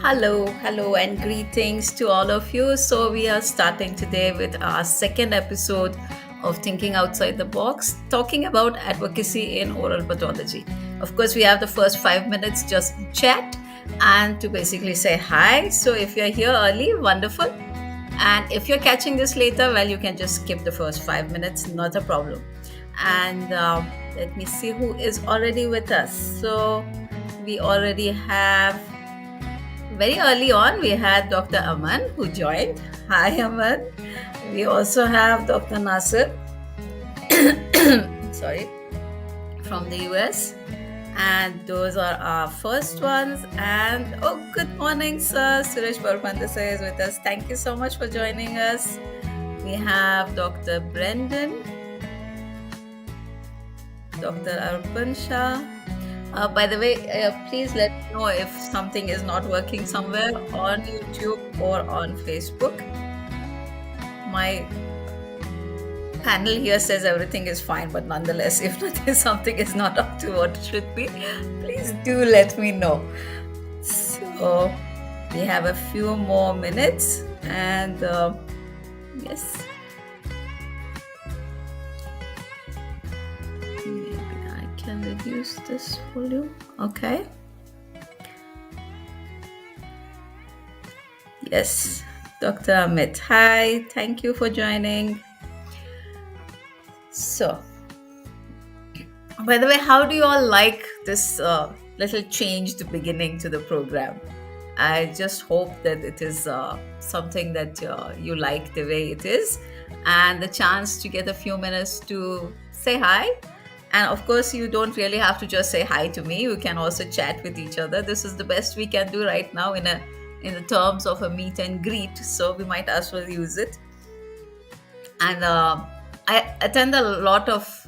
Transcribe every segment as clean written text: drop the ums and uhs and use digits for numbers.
Hello, and greetings to all of you. So, we are starting today with our second episode of Thinking Outside the Box, talking about advocacy in oral pathology. Of course, we have the first 5 minutes just to chat and to basically say hi. So, if you're here early, wonderful. And if you're catching this later, well, you can just skip the first 5 minutes, not a problem. And let me see who is already with us. So, we already have very early on, we had Dr. Aman who joined. Hi, Aman. We also have Dr. Nasir, sorry, from the US. And those are our first ones. And oh, good morning, sir. Suresh Barpandasa is with us. Thank you so much for joining us. We have Dr. Brendan, Dr. Arpan Shah. By the way, please let me know if something is not working somewhere on YouTube or on Facebook. My panel here says everything is fine, but nonetheless, if something is not up to what it should be, please do let me know. So, we have a few more minutes, and yes, maybe I can reduce this volume. Okay. Yes, Dr. Amit. Hi, thank you for joining. So, by the way, how do you all like this little changed beginning to the program? I just hope that it is something that you like the way it is, and the chance to get a few minutes to say hi. And of course, you don't really have to just say hi to me. You can also chat with each other. This is the best we can do right now in the terms of a meet and greet. So we might as well use it. And I attend a lot of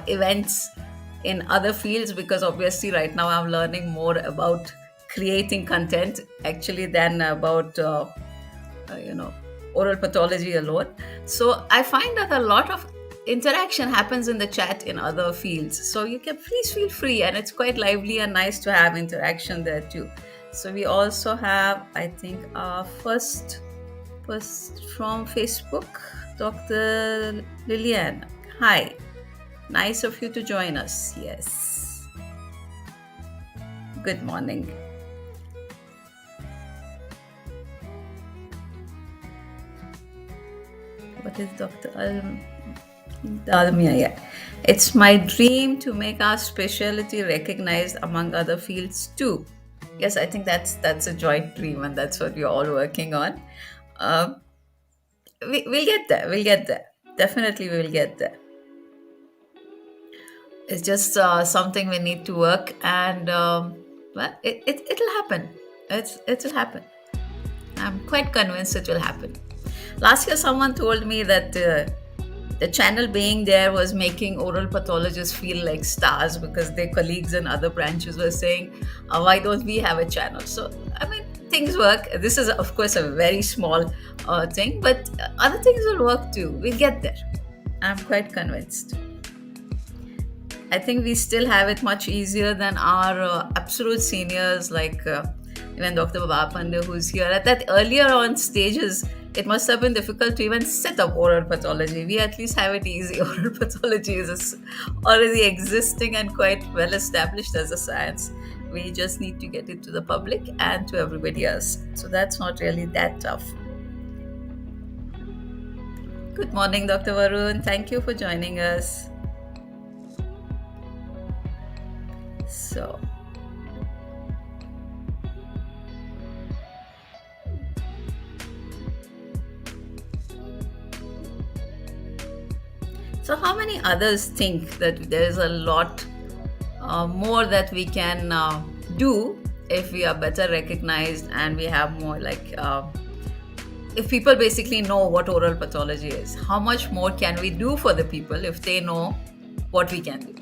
events in other fields because obviously right now I'm learning more about creating content actually than about you know oral pathology alone. So I find that a lot of interaction happens in the chat in other fields, so you can please feel free, and it's quite lively and nice to have interaction there too. So we also have, I think, our first from Facebook, Dr. Lillian. Hi, nice of you to join us. Yes, good morning. What is Dr. Dalmia? Yeah. It's my dream to make our specialty recognized among other fields too. Yes, I think that's a joint dream, and that's what we're all working on. Uh, we'll get there. We'll get there. Definitely, we will get there. It's just something we need to work, and well, it'll happen. It'll happen. I'm quite convinced it will happen. Last year, someone told me that the channel being there was making oral pathologists feel like stars because their colleagues in other branches were saying, "Why don't we have a channel?" So, I mean, things work. This is, of course, a very small thing, but other things will work too. We'll get there. I'm quite convinced. I think we still have it much easier than our absolute seniors, like even Dr. Babapande, who's here. At that earlier on stages, it must have been difficult to even set up oral pathology. We at least have it easy. Oral pathology is already existing and quite well established as a science. We just need to get it to the public and to everybody else. So that's not really that tough. Good morning, Dr. Varun. Thank you for joining us. So, how many others think that there is a lot more that we can do if we are better recognized and we have more if people basically know what oral pathology is? How much more can we do for the people if they know what we can do?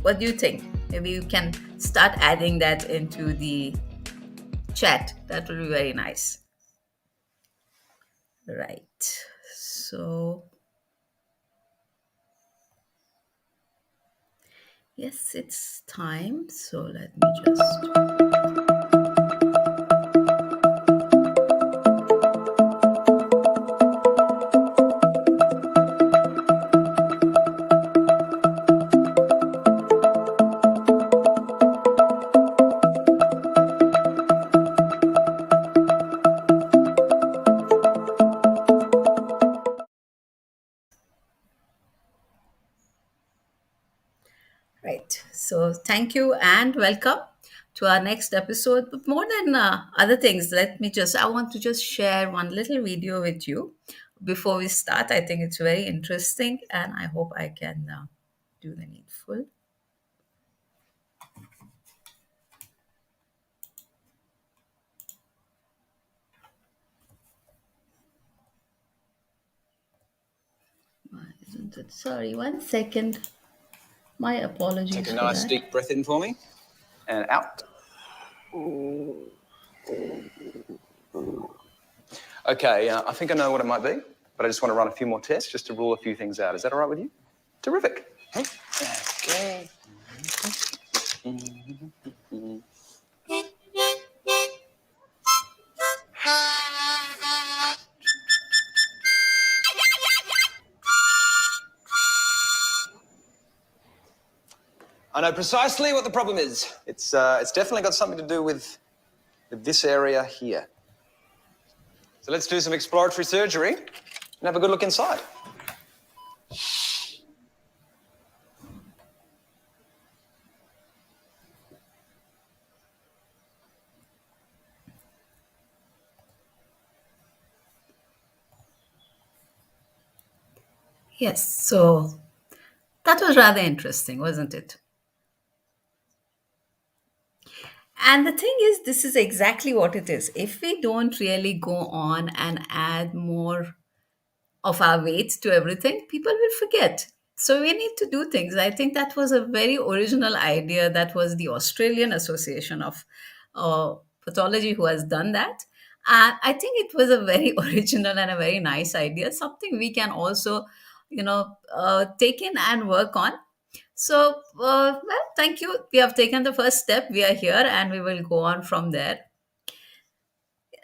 What do you think? Maybe you can start adding that into the chat. That will be very nice. Right. So, yes, it's time. So let me just. So, thank you and welcome to our next episode. But more than other things, I want to just share one little video with you before we start. I think it's very interesting and I hope I can do the needful. Why isn't it? Sorry, one second. My Take apologies a for nice that. deep breath in for me and out. Okay, I think I know what it might be, but I just want to run a few more tests just to rule a few things out. Is that all right with you? Terrific. Okay. I know precisely what the problem is. It's definitely got something to do with this area here. So let's do some exploratory surgery and have a good look inside. Yes, so that was rather interesting, wasn't it? And the thing is, this is exactly what it is. If we don't really go on and add more of our weight to everything, people will forget. So we need to do things. I think that was a very original idea. That was the Australian Association of Pathology who has done that. And I think it was a very original and a very nice idea, something we can also, take in and work on. So, well, thank you. We have taken the first step. We are here and we will go on from there.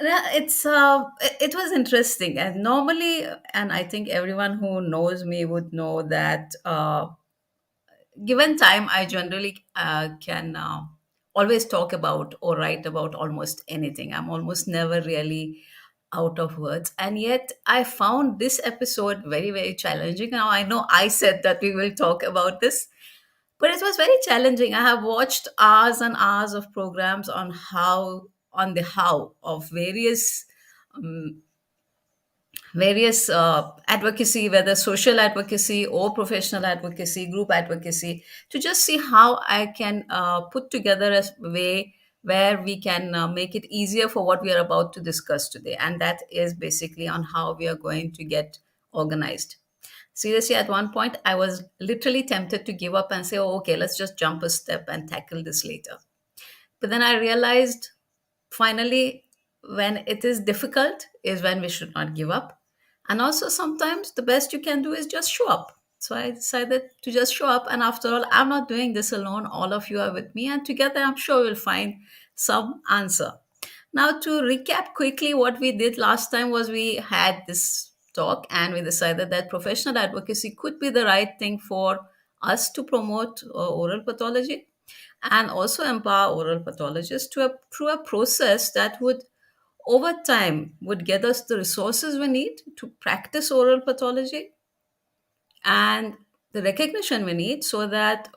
Yeah, it was interesting, and normally, and I think everyone who knows me would know that given time, I generally can always talk about or write about almost anything. I'm almost never really out of words, and yet I found this episode very very challenging. Now I know I said that we will talk about this, but it was very challenging. I have watched hours and hours of programs on the how of um, various advocacy, whether social advocacy or professional advocacy, group advocacy, to just see how I can put together a way where we can make it easier for what we are about to discuss today. And that is basically on how we are going to get organized. Seriously, at one point, I was literally tempted to give up and say, oh, okay, let's just jump a step and tackle this later. But then I realized finally, when it is difficult, is when we should not give up. And also, sometimes the best you can do is just show up. So I decided to just show up. And after all, I'm not doing this alone. All of you are with me. And together, I'm sure we'll find some answer. Now, to recap quickly, what we did last time was we had this talk and we decided that professional advocacy could be the right thing for us to promote oral pathology and also empower oral pathologists through a process that would over time would get us the resources we need to practice oral pathology and the recognition we need so that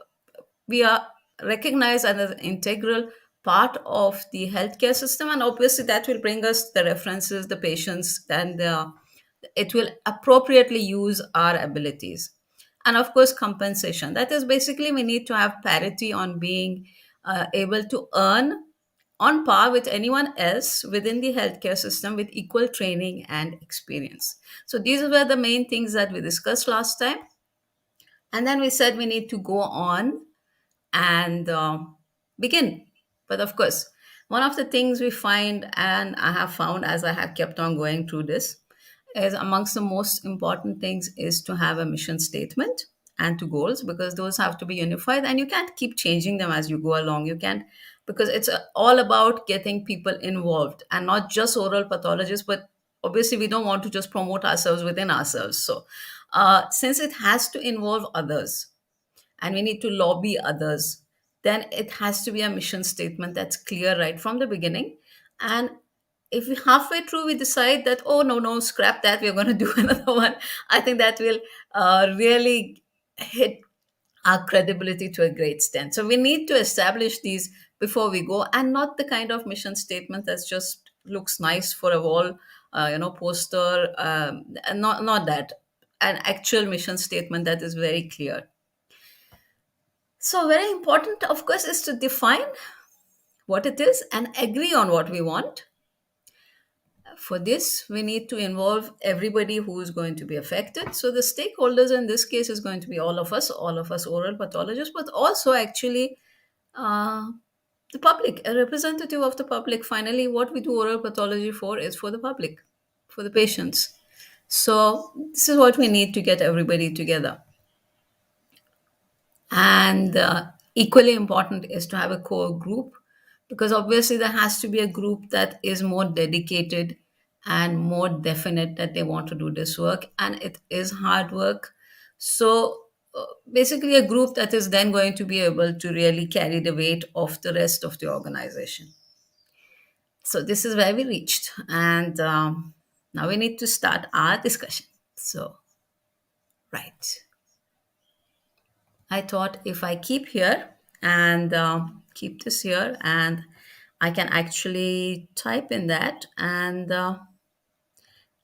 we are recognized as an integral part of the healthcare system, and obviously that will bring us the references, the patients, and it will appropriately use our abilities. And of course, compensation. That is basically we need to have parity on being able to earn on par with anyone else within the healthcare system with equal training and experience. So these were the main things that we discussed last time. And then we said we need to go on and begin. But of course, one of the things we find, and I have found as I have kept on going through this, is amongst the most important things is to have a mission statement and to goals, because those have to be unified and you can't keep changing them as you go along. You can't, because it's all about getting people involved and not just oral pathologists, but obviously we don't want to just promote ourselves within ourselves. So since it has to involve others, and we need to lobby others, then it has to be a mission statement that's clear right from the beginning. And if we halfway through we decide that, oh, no, no, scrap that, we're going to do another one, I think that will really hit our credibility to a great extent. So we need to establish these before we go, and not the kind of mission statement that just looks nice for a wall, poster, and not that. An actual mission statement that is very clear. So very important, of course, is to define what it is and agree on what we want. For this, we need to involve everybody who is going to be affected. So the stakeholders in this case is going to be all of us oral pathologists, but also actually uh, the public, a representative of the public. Finally, what we do oral pathology for is for the public, for the patients. So this is what we need to get everybody together. And equally important is to have a core group, because obviously there has to be a group that is more dedicated and more definite that they want to do this work, and it is hard work. So basically a group that is then going to be able to really carry the weight of the rest of the organization. So this is where we reached, and now we need to start our discussion. So, right, I thought if I keep here and keep this here, and I can actually type in that, and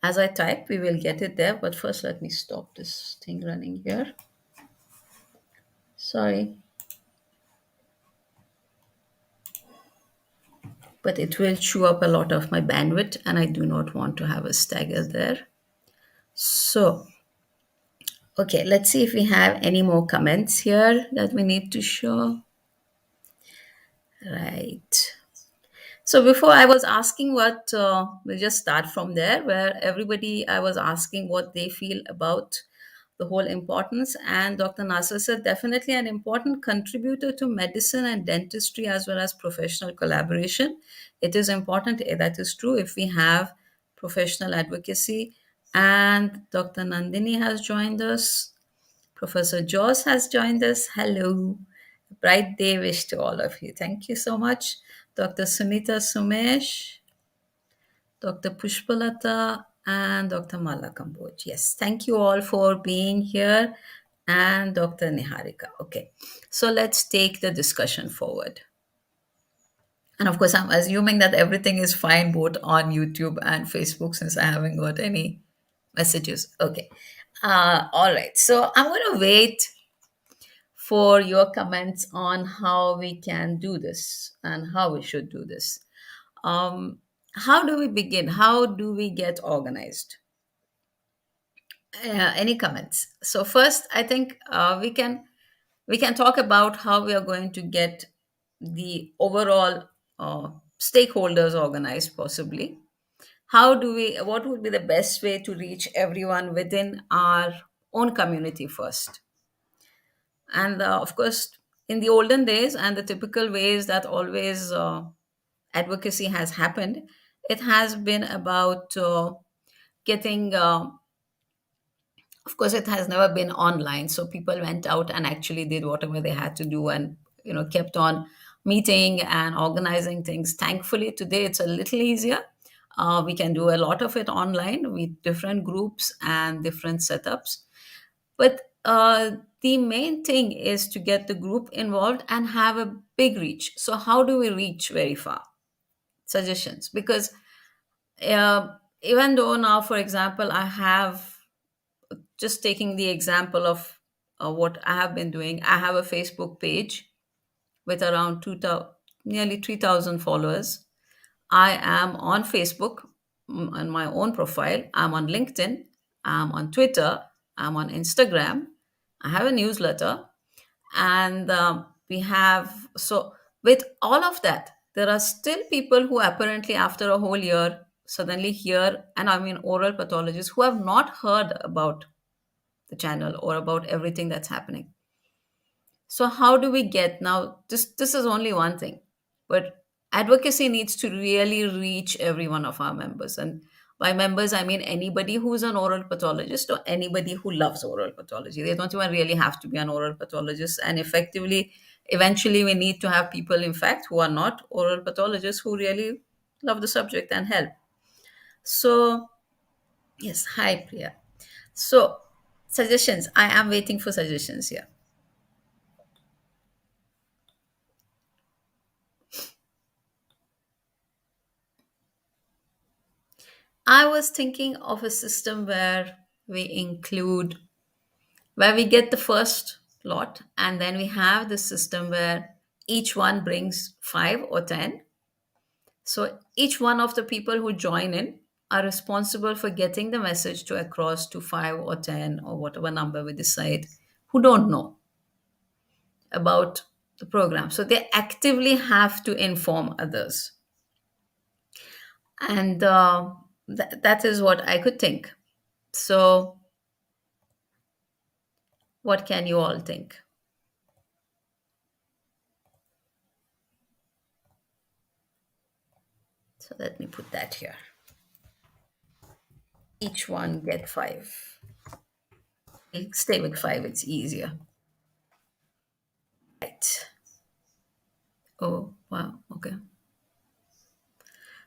as I type, we will get it there. But first, let me stop this thing running here. Sorry, but it will chew up a lot of my bandwidth, and I do not want to have a stagger there. So, okay, let's see if we have any more comments here that we need to show. Right. So before I was asking we'll just start from there, where everybody, I was asking what they feel about the whole importance. And Dr. Nasser said definitely an important contributor to medicine and dentistry as well as professional collaboration. It is important, that is true, if we have professional advocacy. And Dr. Nandini has joined us. Professor Joss has joined us. Hello. Bright day wish to all of you. Thank you so much. Dr. Sunita Sumesh, Dr. Pushpalata, and Dr. Mala Kamboj. Yes, thank you all for being here. And Dr. Niharika. Okay, so let's take the discussion forward. And of course, I'm assuming that everything is fine both on YouTube and Facebook, since I haven't got any messages. Okay. All right. So I'm going to wait for your comments on how we can do this and how we should do this. Um, how do we begin? How do we get organized? Any comments? So first, I think we can talk about how we are going to get the overall stakeholders organized, possibly. How do we? What would be the best way to reach everyone within our own community first? And of course, in the olden days and the typical ways that always advocacy has happened, it has been about getting, of course, it has never been online. So people went out and actually did whatever they had to do, and kept on meeting and organizing things. Thankfully, today it's a little easier. We can do a lot of it online with different groups and different setups. But the main thing is to get the group involved and have a big reach. So, how do we reach very far? Suggestions. Because even though now, for example, I have, just taking the example of what I have been doing, I have a Facebook page with around 2,000, nearly 3,000 followers. I am on Facebook, on my own profile. I'm on LinkedIn. I'm on Twitter. I'm on Instagram. I have a newsletter. And we have, so with all of that, there are still people who apparently, after a whole year, suddenly hear, and I mean oral pathologists, who have not heard about the channel or about everything that's happening. So how do we get now? This is only one thing, but advocacy needs to really reach every one of our members. And by members, I mean anybody who's an oral pathologist or anybody who loves oral pathology. They don't even really have to be an oral pathologist. And effectively, eventually, we need to have people, in fact, who are not oral pathologists who really love the subject and help. So yes, hi Priya. So suggestions. I am waiting for suggestions here. I was thinking of a system where we get the first lot, and then we have the system where each one brings 5 or 10. So each one of the people who join in are responsible for getting the message to across to 5 or 10 or whatever number we decide who don't know about the program. So they actively have to inform others. And that is what I could think. So, what can you all think? So, let me put that here. Each one get 5. We'll stay with 5, it's easier. Right. Oh, wow. Okay.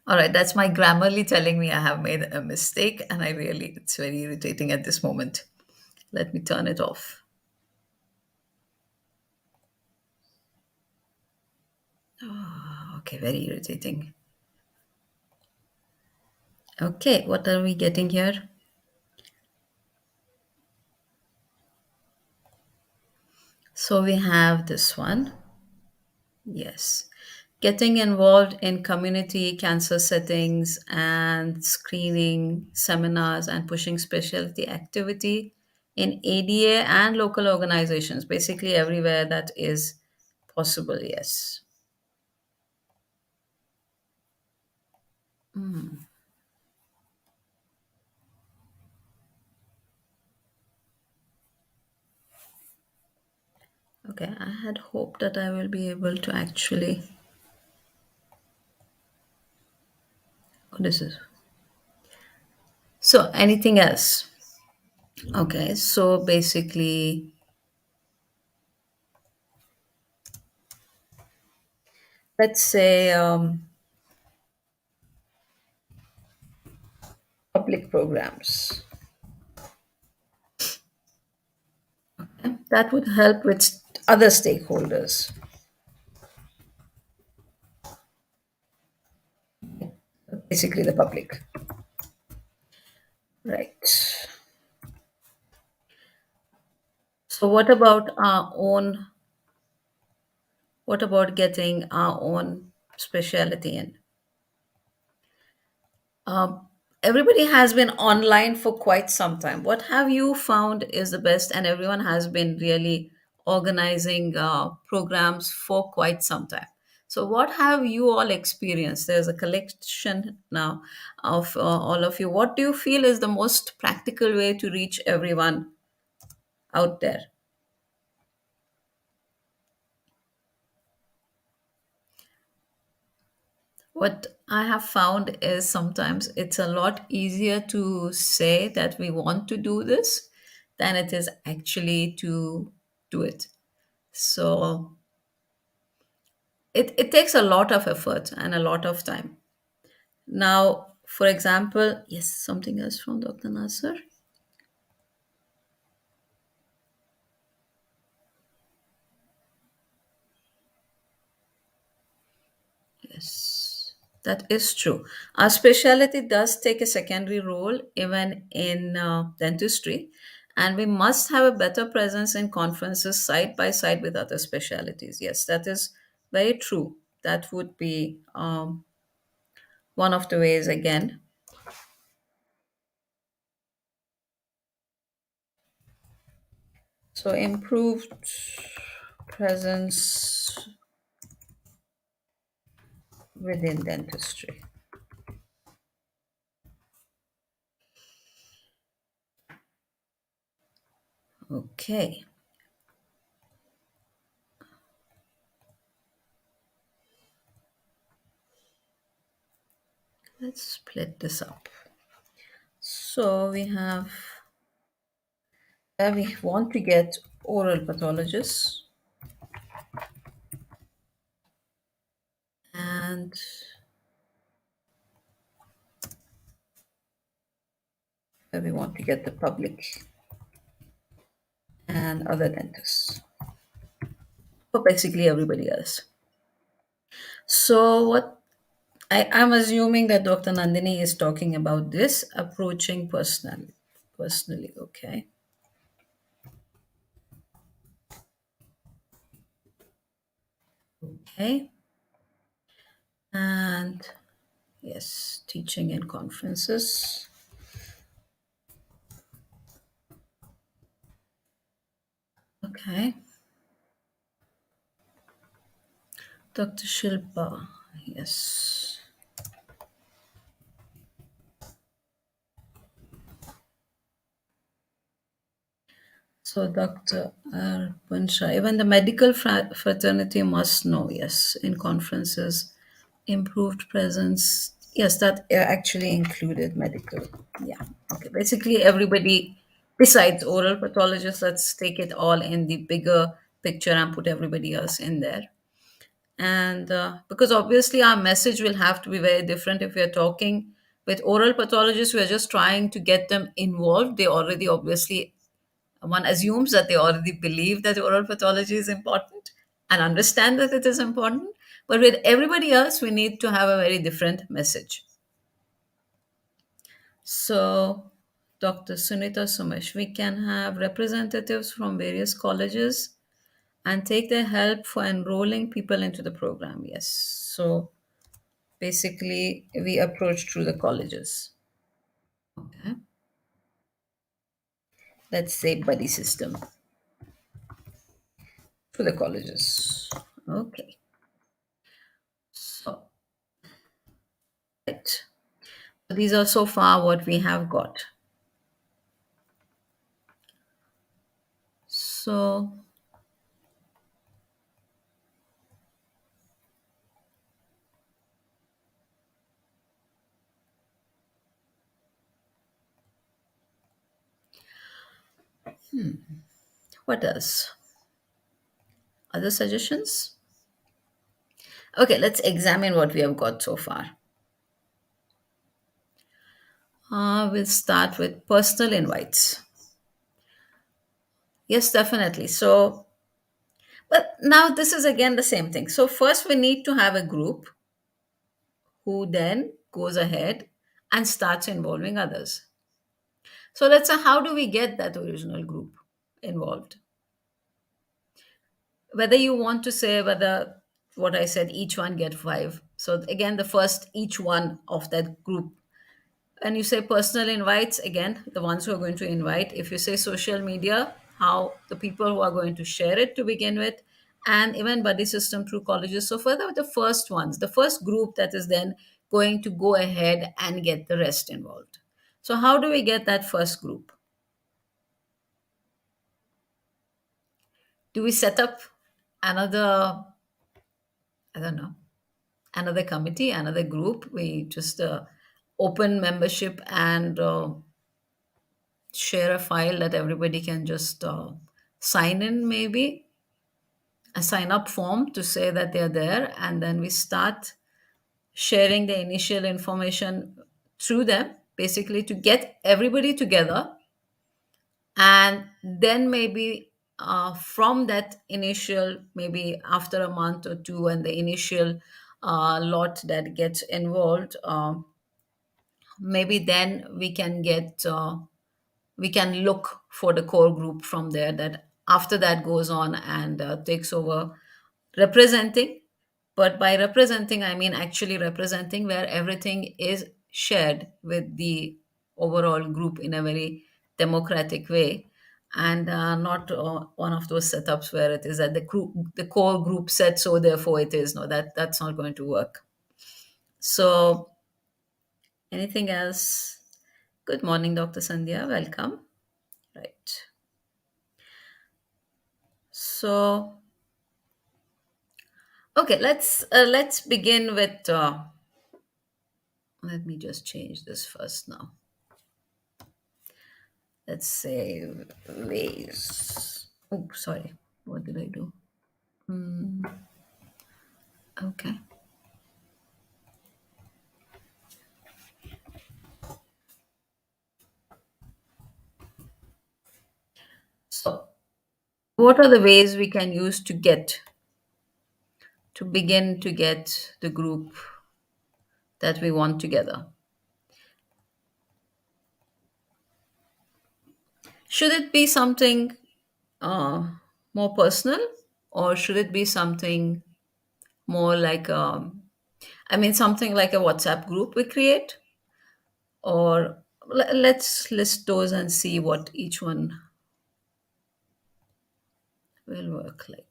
All right. That's my Grammarly telling me I have made a mistake, and it's very irritating at this moment. Let me turn it off. Okay, very irritating. Okay, what are we getting here? So we have this one. Yes. Getting involved in community cancer settings and screening seminars and pushing specialty activity in ADA and local organizations, basically everywhere that is possible. Yes. Okay, I had hoped that I will be able to actually. Oh, this is. So, anything else? Okay, so basically, let's say public programs. That would help with other stakeholders. Basically the public. Right. So what about getting our own specialty in? Everybody has been online for quite some time. What have you found is the best? And everyone has been really organizing programs for quite some time. So, what have you all experienced? There's a collection now of all of you. What do you feel is the most practical way to reach everyone out there? What I have found is sometimes it's a lot easier to say that we want to do this than it is actually to do it. So it takes a lot of effort and a lot of time. Now, for example, yes, something else from Dr. Nasser. Yes, that is true. Our specialty does take a secondary role even in dentistry, and we must have a better presence in conferences side by side with other specialties. Yes, that is very true. That would be one of the ways again. So, improved presence within dentistry. Okay, let's split this up. So, we want to get oral pathologists and we want to get the public and other dentists. So basically everybody else. So what? I'm assuming that Dr. Nandini is talking about this approaching personally. Okay. Okay. And yes, teaching in conferences. Okay. Dr. Shilpa. Yes. So, Dr. Punsha, even the medical fraternity must know, yes, in conferences, improved presence. Yes, that actually included medical. Yeah. Okay. Basically, everybody besides oral pathologists, let's take it all in the bigger picture and put everybody else in there. And because obviously our message will have to be very different if we are talking with oral pathologists, we are just trying to get them involved. They already obviously, one assumes that they already believe that oral pathology is important and understand that it is important. But with everybody else, we need to have a very different message. So, Dr. Sunita Sumesh, we can have representatives from various colleges and take their help for enrolling people into the program. Yes. So, basically, we approach through the colleges. Okay. Let's say buddy system through the colleges. Okay. So, right. These are so far what we have got. So, what else? Other suggestions? Okay, let's examine what we have got so far. We'll start with personal invites. Yes, definitely. So, but now this is again the same thing. So, first we need to have a group who then goes ahead and starts involving others. So, let's say, how do we get that original group involved? Whether you want to say whether what I said, each one get five. So, again, the first, each one of that group. And you say personal invites, again, the ones who are going to invite. If you say social media, how the people who are going to share it to begin with, and even buddy system through colleges. So further, the first ones, the first group that is then going to go ahead and get the rest involved. So how do we get that first group? Do we set up another, I don't know, another committee, another group? We just open membership and share a file that everybody can just sign in, maybe a sign up form to say that they're there, and then we start sharing the initial information through them, basically to get everybody together. And then maybe from that initial, maybe after a month or two, and the initial lot that gets involved, maybe then we can look for the core group from there, that after that goes on and takes over representing. But by representing, I mean actually representing, where everything is shared with the overall group in a very democratic way, and not one of those setups where it is that the core group said so, therefore it is. No, that's not going to work. So, anything else? Good morning, Dr. Sandhya. Welcome. Right. So, okay, let's begin with. Let me just change this first now. Let's say ways. Oh, sorry. What did I do? Okay. So, what are the ways we can use to begin to get the group that we want together. Should it be something uh, more personal, or should it be something more like I mean, something like a WhatsApp group we create? Or let's list those and see what each one will work like.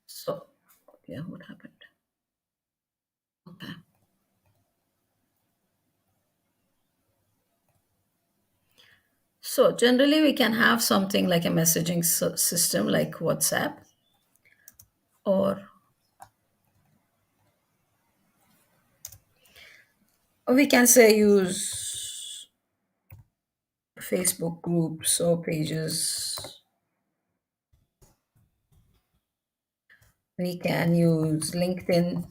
So, yeah, what happened? Okay. So, generally, we can have something like a messaging system like WhatsApp, or we can say use Facebook groups or pages. We can use LinkedIn,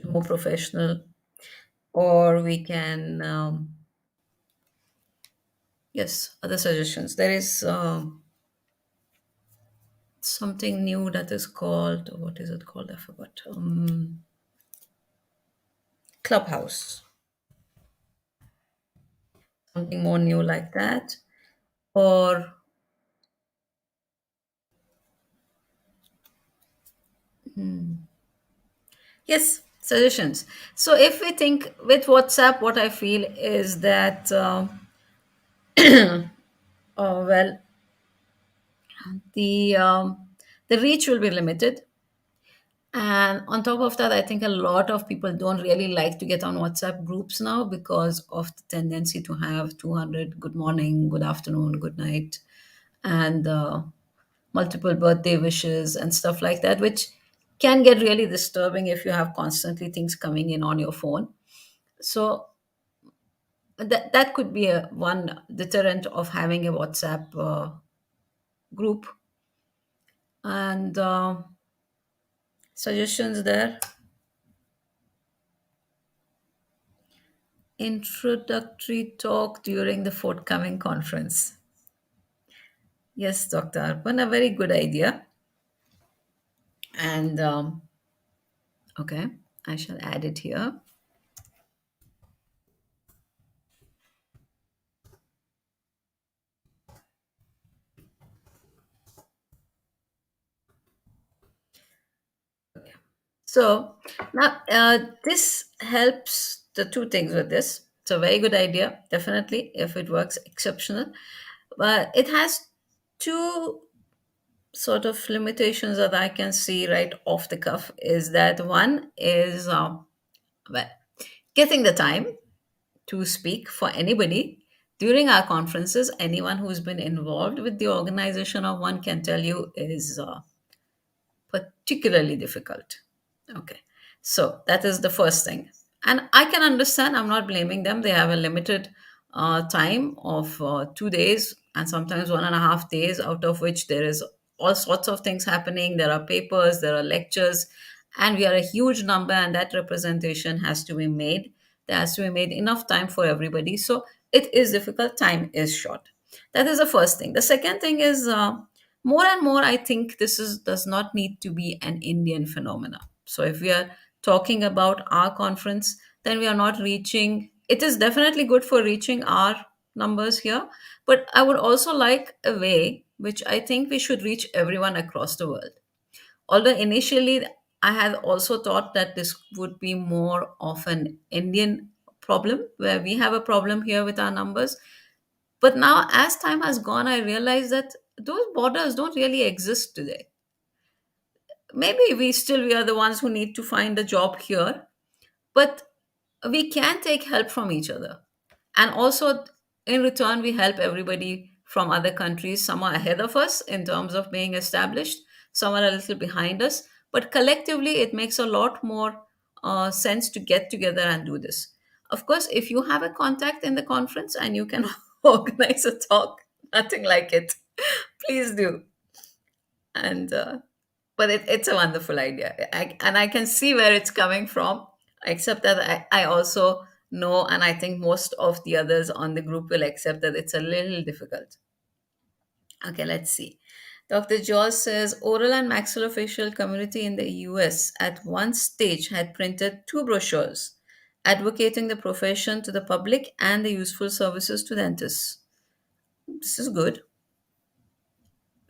more professional, or we can, yes, other suggestions. There is something new that is called, what is it called? I forgot. Clubhouse, something more new like that. Or, yes, suggestions. So, if we think with WhatsApp, what I feel is that, well, the reach will be limited. And on top of that, I think a lot of people don't really like to get on WhatsApp groups now because of the tendency to have 200 good morning, good afternoon, good night, and multiple birthday wishes and stuff like that, which can get really disturbing if you have constantly things coming in on your phone. So that could be a one deterrent of having a WhatsApp group. And suggestions there: introductory talk during the forthcoming conference. Yes, Dr. Arpan, a very good idea. And okay, I shall add it here. So now this helps the two things with this. It's a very good idea, definitely, if it works, exceptional. But it has two sort of limitations that I can see right off the cuff. Is that one is well, getting the time to speak for anybody during our conferences. Anyone who's been involved with the organization of one can tell you is particularly difficult. Okay. So that is the first thing. And I can understand, I'm not blaming them. They have a limited time of 2 days and sometimes 1.5 days, out of which there is all sorts of things happening. There are papers, there are lectures, and we are a huge number, and that representation has to be made. There has to be made enough time for everybody. So it is difficult. Time is short. That is the first thing. The second thing is more and more, I think this is does not need to be an Indian phenomena. So if we are talking about our conference, then we are not reaching. It is definitely good for reaching our numbers here, but I would also like a way which I think we should reach everyone across the world. Although initially I had also thought that this would be more of an Indian problem, where we have a problem here with our numbers. But now, as time has gone, I realize that those borders don't really exist today. Maybe we are the ones who need to find a job here, but we can take help from each other. And also, in return, we help everybody from other countries. Some are ahead of us in terms of being established, some are a little behind us, but collectively it makes a lot more sense to get together and do this. Of course, if you have a contact in the conference and you can organize a talk, nothing like it, please do. And but it's a wonderful idea. And I can see where it's coming from, except that I also know, and I think most of the others on the group will accept that it's a little difficult. Okay, let's see. Dr. George says oral and maxillofacial community in the US at one stage had printed two brochures advocating the profession to the public and the useful services to dentists. This is good.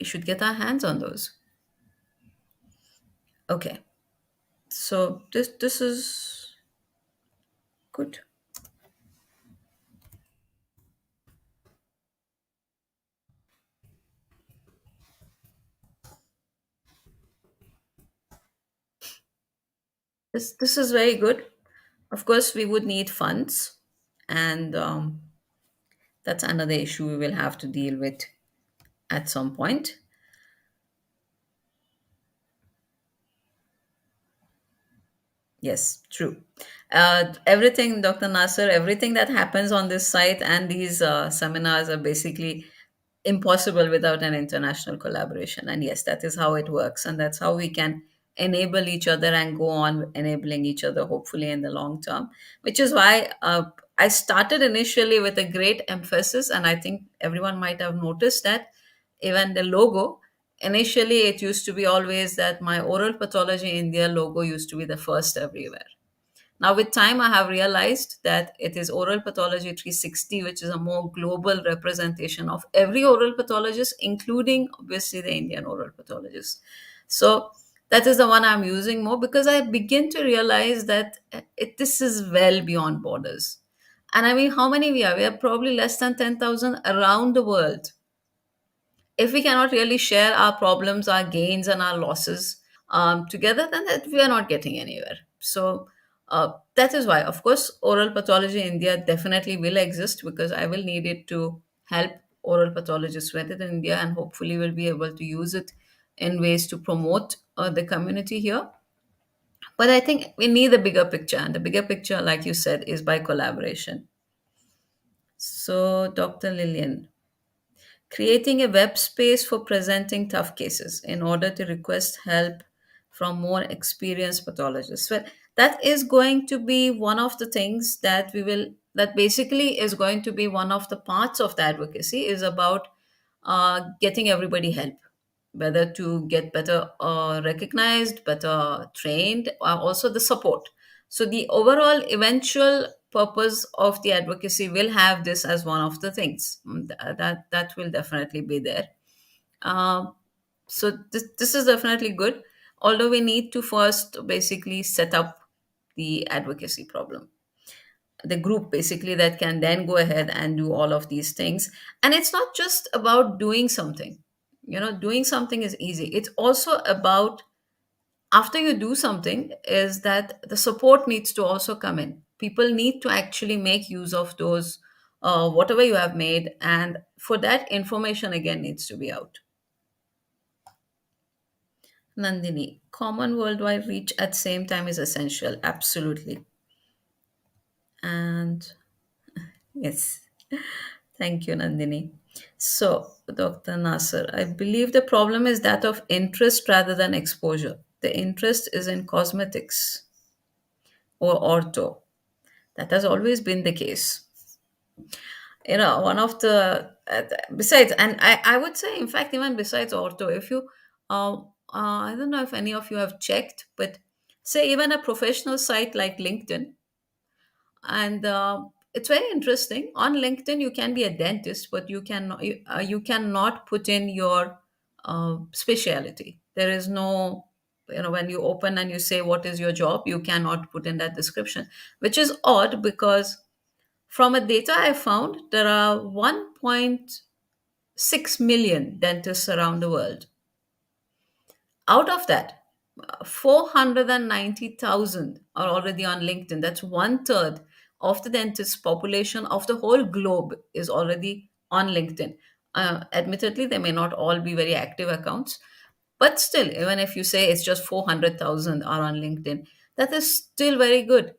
We should get our hands on those. Okay, so this is good. This is very good. Of course, we would need funds, and that's another issue we will have to deal with at some point. Yes, true. Everything, Dr. Nasser, everything that happens on this site and these seminars are basically impossible without an international collaboration. And yes, that is how it works. And that's how we can enable each other and go on enabling each other, hopefully, in the long term, which is why I started initially with a great emphasis. And I think everyone might have noticed that even the logo, initially, it used to be always that my oral pathology India logo used to be the first everywhere. Now, with time, I have realized that it is Oral Pathology 360, which is a more global representation of every oral pathologist, including obviously the Indian oral pathologist. So, that is the one I'm using more because I begin to realize that this is well beyond borders. And I mean, how many we are? We are probably less than 10,000 around the world. If we cannot really share our problems, our gains, and our losses together, then that we are not getting anywhere. So that is why, of course, oral pathology in India definitely will exist because I will need it to help oral pathologists within India, and hopefully will be able to use it in ways to promote the community here. But I think we need a bigger picture, and the bigger picture, like you said, is by collaboration. So, Dr. Lillian, creating a web space for presenting tough cases in order to request help from more experienced pathologists. Well, that is going to be one of the things that that basically is going to be one of the parts of the advocacy is about getting everybody help, whether to get better recognized, better trained, or also the support. So the overall eventual purpose of the advocacy will have this as one of the things. That will definitely be there. Um, so this is definitely good. Although we need to first basically set up the advocacy problem, the group basically that can then go ahead and do all of these things. And it's not just about doing something. Doing something is easy. It's also about after you do something is that the support needs to also come in. People need to actually make use of those whatever you have made, and for that information again needs to be out. Nandini, common worldwide reach at same time is essential, absolutely. And yes, thank you, Nandini. So, Dr. Nasser, I believe the problem is that of interest rather than exposure. The interest is in cosmetics or ortho. That has always been the case. One of the, besides, and I would say, in fact, even besides ortho, if you, I don't know if any of you have checked, but say even a professional site like LinkedIn, and it's very interesting. On LinkedIn you can be a dentist, but you cannot put in your specialty. There is no, when you open and you say what is your job, you cannot put in that description, which is odd because from a data I found, there are 1.6 million dentists around the world. Out of that, 490,000 are already on LinkedIn. That's one third of the dentist population of the whole globe is already on LinkedIn. Admittedly, they may not all be very active accounts, but still, even if you say it's just 400,000 are on LinkedIn, that is still very good.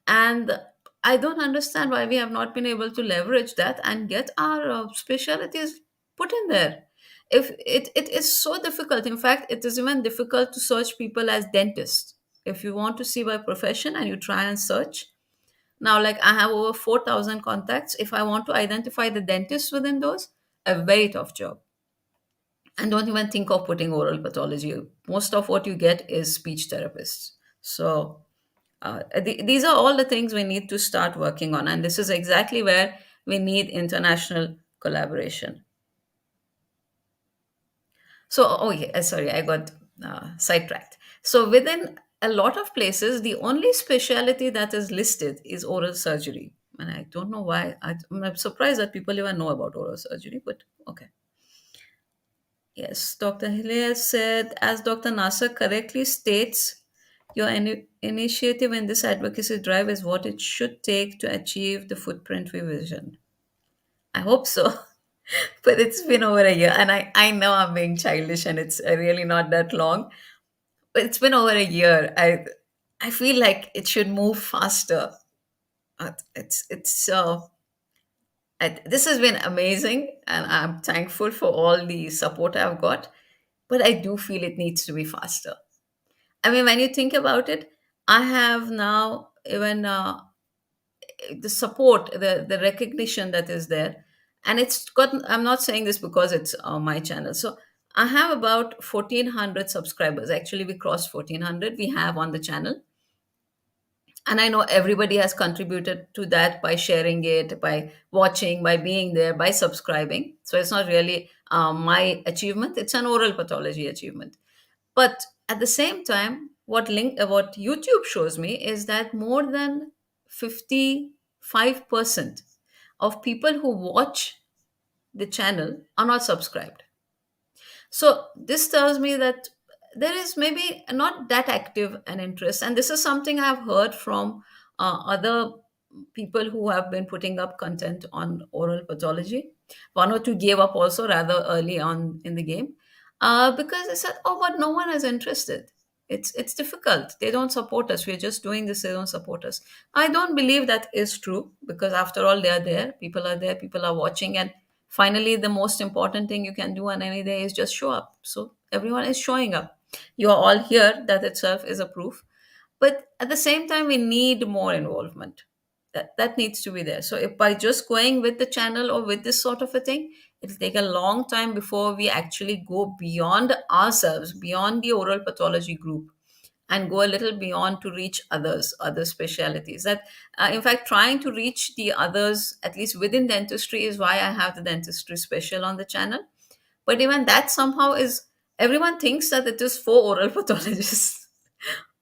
And I don't understand why we have not been able to leverage that and get our specialties put in there. If it is so difficult, in fact, it is even difficult to search people as dentists. If you want to see by profession and you try and search, now, like I have over 4,000 contacts. If I want to identify the dentists within those, a very tough job. And don't even think of putting oral pathology. Most of what you get is speech therapists. So these are all the things we need to start working on, and this is exactly where we need international collaboration. So, oh yeah, sorry, I got sidetracked. So, within a lot of places, the only specialty that is listed is oral surgery. And I don't know why. I'm surprised that people even know about oral surgery, but okay. Yes, Dr. Hilaire said, as Dr. Nasser correctly states, your initiative in this advocacy drive is what it should take to achieve the footprint we vision. I hope so. But it's been over a year, and I know I'm being childish, and it's really not that long. But it's been over a year. I feel like it should move faster. This has been amazing, and I'm thankful for all the support I've got. But I do feel it needs to be faster. I mean, when you think about it, I have now even the support, the recognition that is there, and it's gotten. I'm not saying this because it's my channel. So I have about 1,400 subscribers. Actually, we crossed 1,400. We have on the channel, and I know everybody has contributed to that by sharing it, by watching, by being there, by subscribing. So it's not really my achievement. It's an oral pathology achievement. But at the same time, what YouTube shows me is that more than 55% of people who watch the channel are not subscribed. So this tells me that there is maybe not that active an interest, and this is something I've heard from other people who have been putting up content on oral pathology. One or two gave up also rather early on in the game because they said, "Oh, but no one is interested. It's difficult. They don't support us. We're just doing this. They don't support us." I don't believe that is true because after all, they are there. People are there. People are watching, and finally, the most important thing you can do on any day is just show up. So everyone is showing up. You are all here. That itself is a proof. But at the same time, we need more involvement. That needs to be there. So if by just going with the channel or with this sort of a thing, it'll take a long time before we actually go beyond ourselves, beyond the oral pathology group, and go a little beyond to reach other specialities. That in fact, trying to reach the others, at least within dentistry, is why I have the dentistry special on the channel. But even that somehow is, everyone thinks that it is for oral pathologists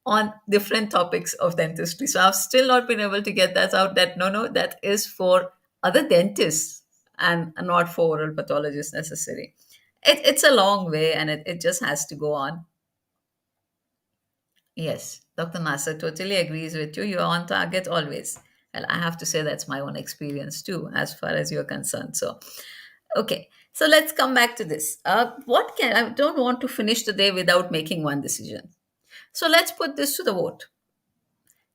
on different topics of dentistry. So I've still not been able to get that out, that no, that is for other dentists and not for oral pathologists necessary. It's a long way, and it just has to go on. Yes, Dr. Nasser totally agrees with you. You're on target always. Well, I have to say that's my own experience too, as far as you're concerned. So, okay. So let's come back to this. I don't want to finish the day without making one decision. So let's put this to the vote.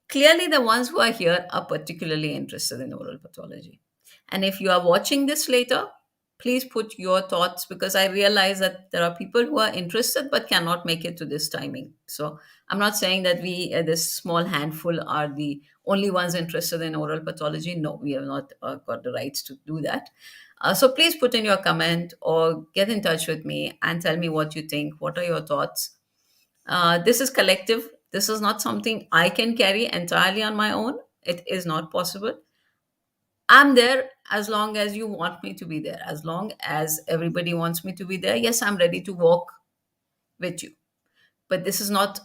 Clearly, the ones who are here are particularly interested in oral pathology. And if you are watching this later, please put your thoughts, because I realize that there are people who are interested but cannot make it to this timing. So I'm not saying that this small handful, are the only ones interested in oral pathology. No, we have not got the rights to do that. So please put in your comment or get in touch with me and tell me what you think. What are your thoughts? This is collective. This is not something I can carry entirely on my own. It is not possible. I'm there as long as you want me to be there. As long as everybody wants me to be there, yes, I'm ready to walk with you. But this is not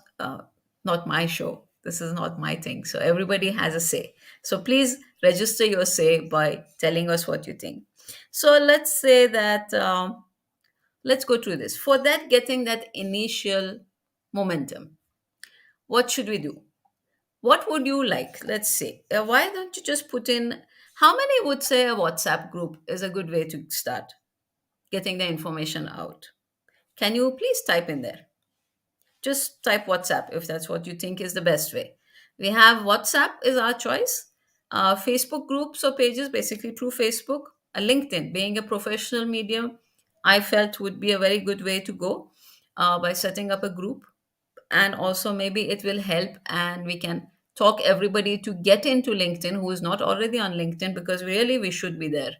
my show. This is not my thing. So everybody has a say. So please register your say by telling us what you think. So let's say that let's go through this. For that, getting that initial momentum, what should we do? What would you like? Let's say, why don't you just put in, how many would say a WhatsApp group is a good way to start getting the information out? Can you please type in there? Just type WhatsApp if that's what you think is the best way. We have WhatsApp is our choice. Facebook groups or pages, basically through Facebook. LinkedIn, being a professional medium, I felt would be a very good way to go by setting up a group. And also maybe it will help, and we can talk everybody to get into LinkedIn who is not already on LinkedIn, because really we should be there.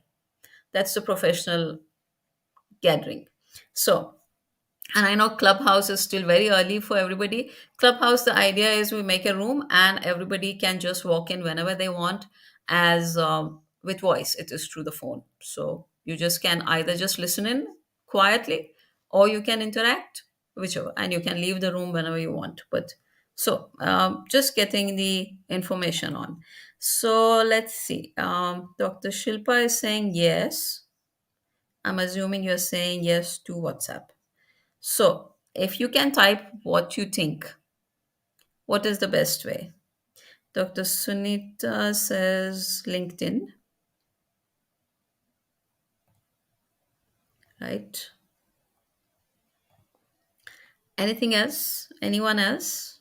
That's the professional gathering. So And I know Clubhouse is still very early for everybody. Clubhouse, the idea is we make a room and everybody can just walk in whenever they want, as with voice. It is through the phone, so you just can either just listen in quietly, or you can interact, whichever, and you can leave the room whenever you want. But so just getting the information on. So let's see. Dr. Shilpa is saying yes. I'm assuming you're saying yes to WhatsApp. So, if you can type what you think, what is the best way? Dr. Sunita says LinkedIn, right? Anything else? Anyone else?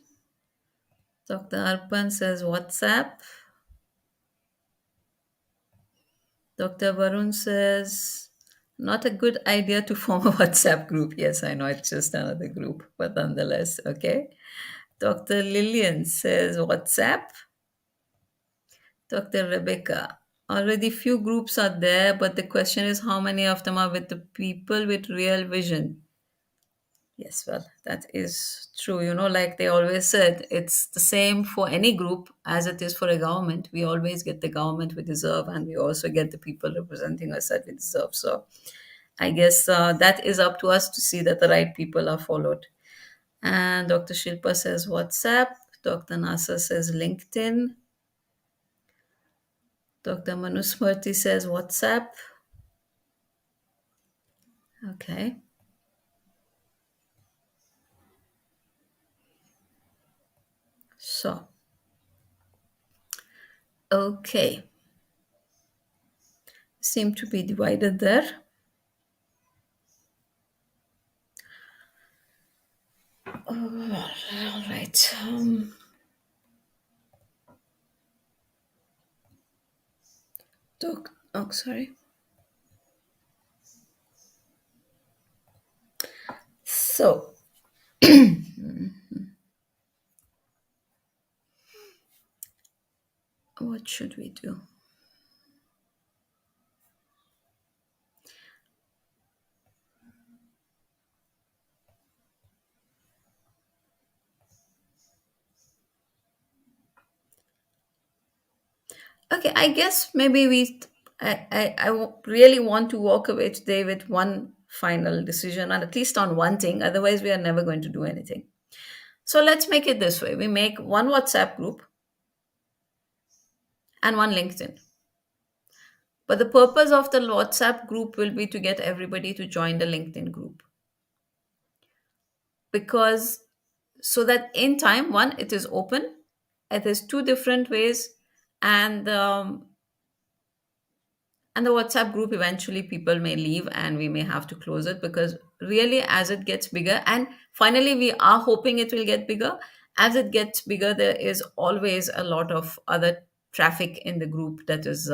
Dr. Arpan says WhatsApp. Dr. Varun says not a good idea to form a WhatsApp group. Yes, I know it's just another group, but nonetheless, okay. Dr. Lillian says WhatsApp. Dr. Rebecca, already few groups are there, but the question is how many of them are with the people with real vision? Yes, well, that is true. Like they always said, it's the same for any group as it is for a government. We always get the government we deserve, and we also get the people representing us that we deserve. So I guess that is up to us to see that the right people are followed. And Dr. Shilpa says WhatsApp. Dr. Nasa says LinkedIn. Dr. Manusmurti says WhatsApp. Okay. So, okay. Seem to be divided there. All right. Oh, sorry. So, what should we do? Okay, I guess maybe really want to walk away today with one final decision, and at least on one thing. Otherwise, we are never going to do anything. So let's make it this way: we make one WhatsApp group and one LinkedIn. But the purpose of the WhatsApp group will be to get everybody to join the LinkedIn group, because so that in time, one, it is open, it is two different ways, and and the WhatsApp group, eventually people may leave and we may have to close it, because really as it gets bigger, and finally we are hoping it will get bigger, as it gets bigger there is always a lot of other traffic in the group that is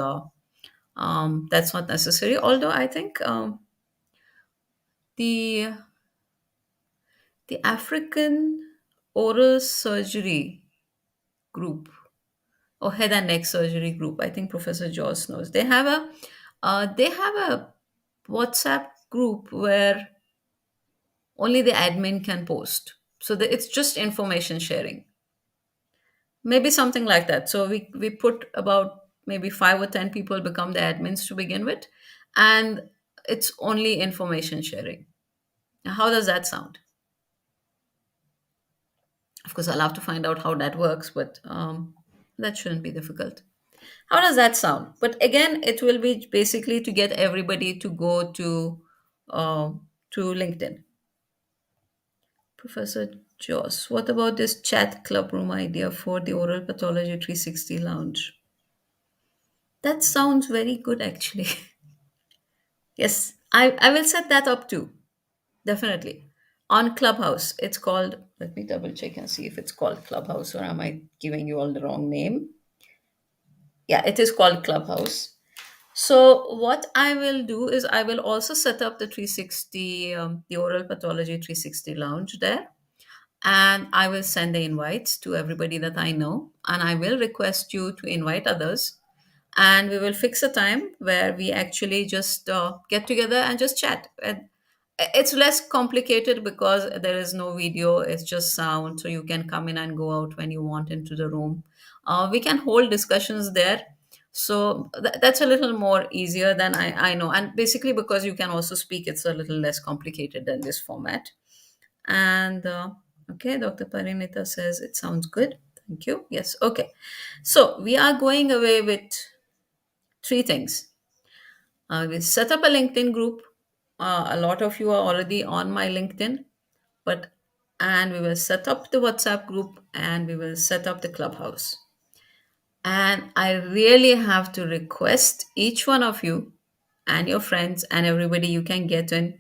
that's not necessary. Although I think the African oral surgery group, or head and neck surgery group, I think Professor Joss knows, they have a WhatsApp group where only the admin can post, so that it's just information sharing, maybe something like that. So we put about maybe 5 or 10 people become the admins to begin with, and it's only information sharing. Now, how does that sound? Of course, I'll have to find out how that works, but that shouldn't be difficult. How does that sound? But again, it will be basically to get everybody to go uh, to LinkedIn. Professor Joss, what about this chat club room idea for the Oral Pathology 360 Lounge? That sounds very good, actually. Yes, I will set that up too. Definitely. On Clubhouse. It's called, let me double check and see if it's called Clubhouse, or am I giving you all the wrong name? Yeah, it is called Clubhouse. So what I will do is I will also set up the 360, the Oral Pathology 360 Lounge there, and I will send the invites to everybody that I know, and I will request you to invite others, and we will fix a time where we actually just get together and just chat. And It's less complicated because there is no video, it's just sound, so you can come in and go out when you want into the room. We can hold discussions there, so that's a little more easier than I know, and basically because you can also speak, it's a little less complicated than this format. And okay, Dr. Parinita says it sounds good. Thank you. Yes, okay. So we are going away with three things. We set up a LinkedIn group. A lot of you are already on my LinkedIn, but and we will set up the WhatsApp group and we will set up the Clubhouse. And I really have to request each one of you and your friends and everybody you can get in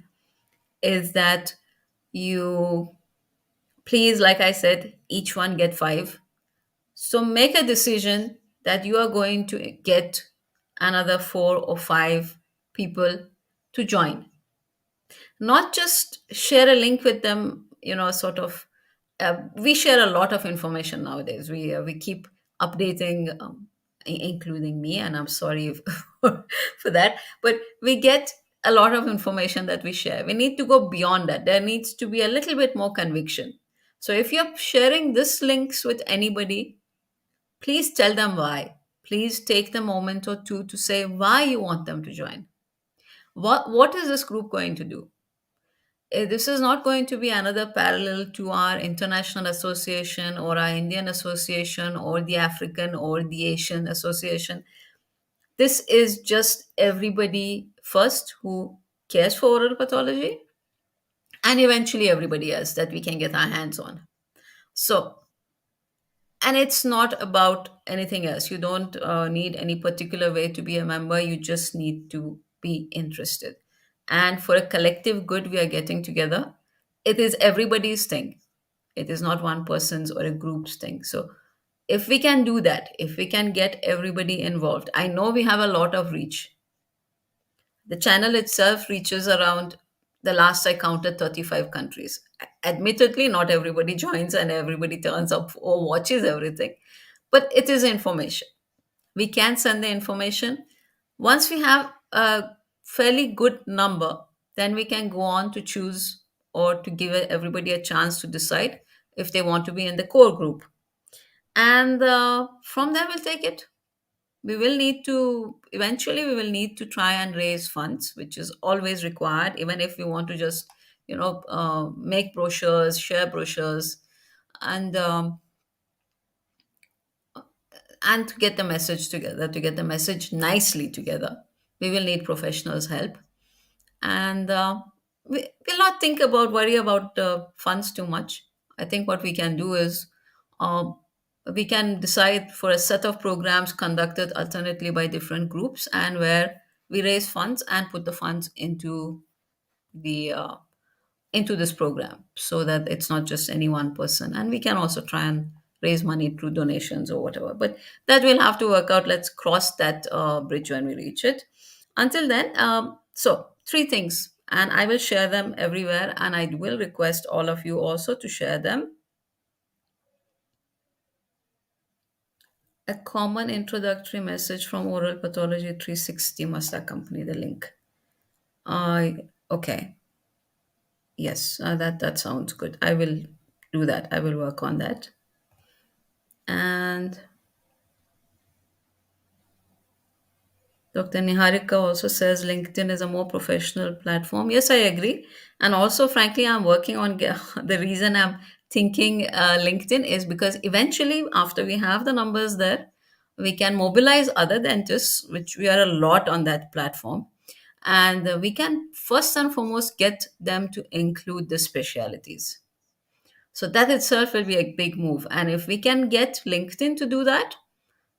is that you please, like I said, each one get five. So make a decision that you are going to get another four or five people to join. Not just share a link with them, sort of. We share a lot of information nowadays. We keep updating, including me, and I'm sorry for that. But we get a lot of information that we share. We need to go beyond that. There needs to be a little bit more conviction. So if you're sharing this links with anybody, please tell them why. Please take the moment or two to say why you want them to join. What is this group going to do? This is not going to be another parallel to our international association or our Indian association or the African or the Asian association. This is just everybody first who cares for oral pathology, and eventually everybody else that we can get our hands on. So, and it's not about anything else. You don't need any particular way to be a member, you just need to be interested. And for a collective good, we are getting together. It is everybody's thing, it is not one person's or a group's thing. So if we can do that, if we can get everybody involved, I know we have a lot of reach. The channel itself reaches around, the last I counted, 35 countries. Admittedly, not everybody joins and everybody turns up or watches everything, but it is information. We can send the information. Once we have a fairly good number, then we can go on to choose or to give everybody a chance to decide if they want to be in the core group. And from there, we'll take it. We will need to eventually we will need to try and raise funds, which is always required, even if we want to just make brochures, share brochures, and to get the message together, to get the message nicely together, we will need professionals help. And we will not worry about funds too much. I think what we can do is, uh, we can decide for a set of programs conducted alternately by different groups, and where we raise funds and put the funds the into this program, so that it's not just any one person. And we can also try and raise money through donations or whatever, but that will have to work out. Let's cross that bridge when we reach it. Until then, so three things, and I will share them everywhere, and I will request all of you also to share them. A common introductory message from Oral Pathology 360 must accompany the link. Okay, yes, that sounds good. I will do that. I will work on that. And Dr. Niharika also says LinkedIn is a more professional platform. Yes, I agree. And also, frankly, I'm working on the reason I'm thinking LinkedIn is because eventually, after we have the numbers there, we can mobilize other dentists, which we are a lot on that platform. And we can first and foremost get them to include the specialities. So that itself will be a big move. And if we can get LinkedIn to do that,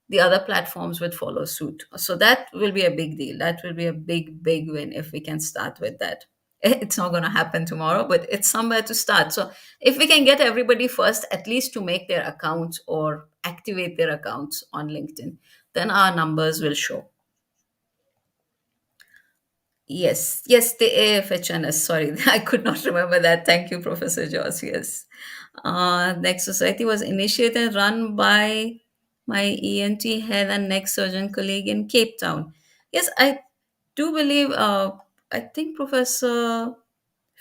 the other platforms would follow suit. So that will be a big deal. That will be a big, big win if we can start with that. It's not going to happen tomorrow, but it's somewhere to start. So if we can get everybody first, at least to make their accounts or activate their accounts on LinkedIn, then our numbers will show. Yes, yes, the AFHNS. Sorry, I could not remember that. Thank you, Professor Joss. Yes. Next society was initiated and run by my ENT head and neck surgeon colleague in Cape Town. Yes, I do believe, I think Professor